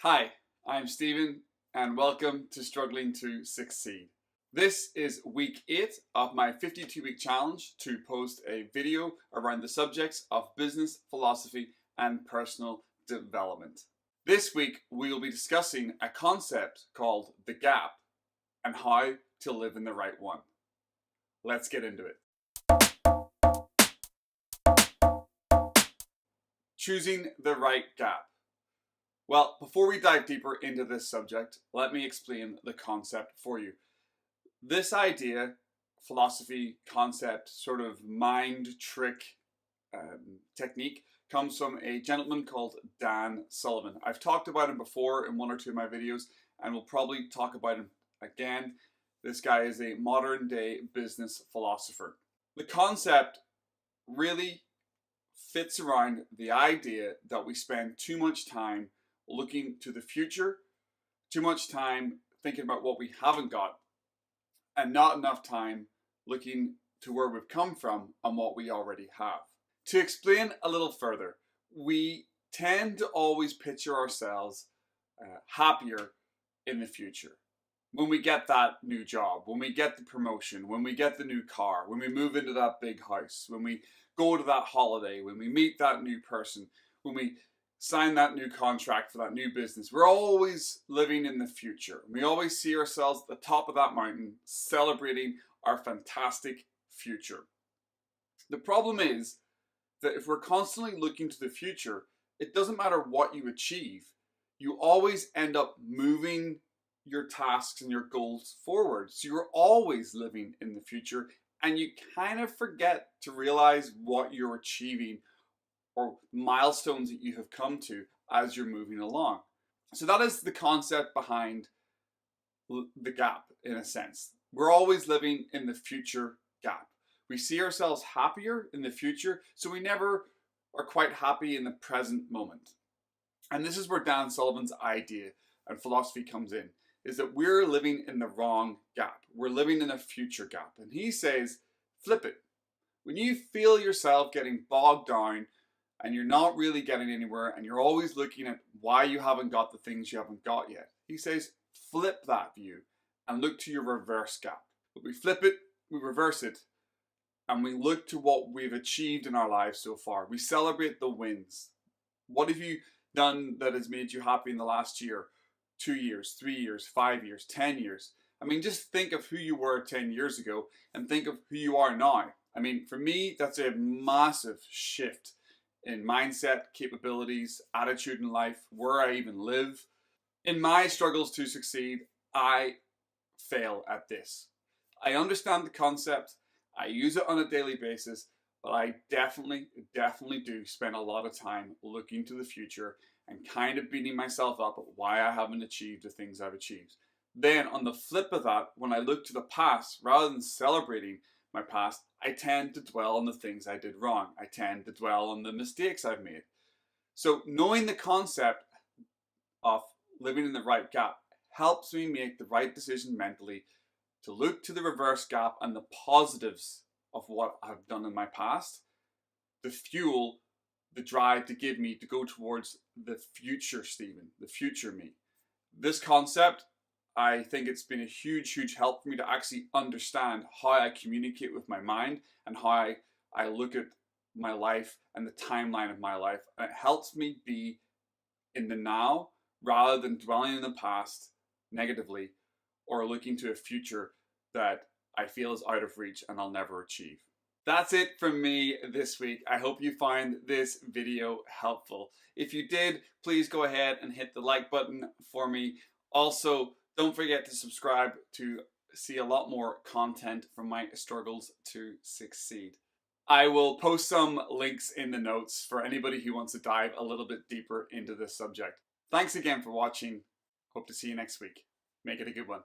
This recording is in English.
Hi, I'm Stephen and welcome to Struggling to Succeed. This is week 8 of my 52-week challenge to post a video around the subjects of business, philosophy and personal development. This week we will be discussing a concept called the gap and how to live in the right one. Let's get into it. Choosing the right gap. Well, before we dive deeper into this subject, let me explain the concept for you. This idea, philosophy, concept, sort of mind trick technique comes from a gentleman called Dan Sullivan. I've talked about him before in one or two of my videos and we'll probably talk about him again. This guy is a modern day business philosopher. The concept really fits around the idea that we spend too much time looking to the future, too much time thinking about what we haven't got, and not enough time looking to where we've come from and what we already have. To explain a little further, we tend to always picture ourselves happier in the future. When we get that new job, when we get the promotion, when we get the new car, when we move into that big house, when we go to that holiday, when we meet that new person, when we sign that new contract for that new business. We're always living in the future. We always see ourselves at the top of that mountain celebrating our fantastic future. The problem is that if we're constantly looking to the future, it doesn't matter what you achieve. You always end up moving your tasks and your goals forward. So you're always living in the future and you kind of forget to realize what you're achieving or milestones that you have come to as you're moving along. So that is the concept behind the gap, in a sense. We're always living in the future gap. We see ourselves happier in the future, so we never are quite happy in the present moment. And this is where Dan Sullivan's idea and philosophy comes in, is that we're living in the wrong gap. We're living in a future gap. And he says, flip it. When you feel yourself getting bogged down and you're not really getting anywhere and you're always looking at why you haven't got the things you haven't got yet, he says flip that view and look to your reverse gap. But we flip it, we reverse it, and we look to what we've achieved in our lives so far. We celebrate the wins. What have you done that has made you happy in the last year, 2 years, 3 years, 5 years, 10 years? I mean, just think of who you were 10 years ago and think of who you are now. I mean, for me, that's a massive shift in mindset, capabilities, attitude in life, where I even live. In my struggles to succeed, I fail at this. I understand the concept, I use it on a daily basis, but I definitely do spend a lot of time looking to the future and kind of beating myself up at why I haven't achieved the things I've achieved. Then on the flip of that, when I look to the past, rather than celebrating my past, I tend to dwell on the things I did wrong. I tend to dwell on the mistakes I've made. So knowing the concept of living in the right gap helps me make the right decision mentally to look to the reverse gap and the positives of what I've done in my past, the fuel, the drive to give me to go towards the future Stephen, the future me. This concept, I think it's been a huge help for me to actually understand how I communicate with my mind and how I look at my life and the timeline of my life. And it helps me be in the now rather than dwelling in the past negatively or looking to a future that I feel is out of reach and I'll never achieve. That's it from me this week. I hope you find this video helpful. If you did, please go ahead and hit the like button for me. Also, don't forget to subscribe to see a lot more content from my struggles to succeed. I will post some links in the notes for anybody who wants to dive a little bit deeper into this subject. Thanks again for watching. Hope to see you next week. Make it a good one.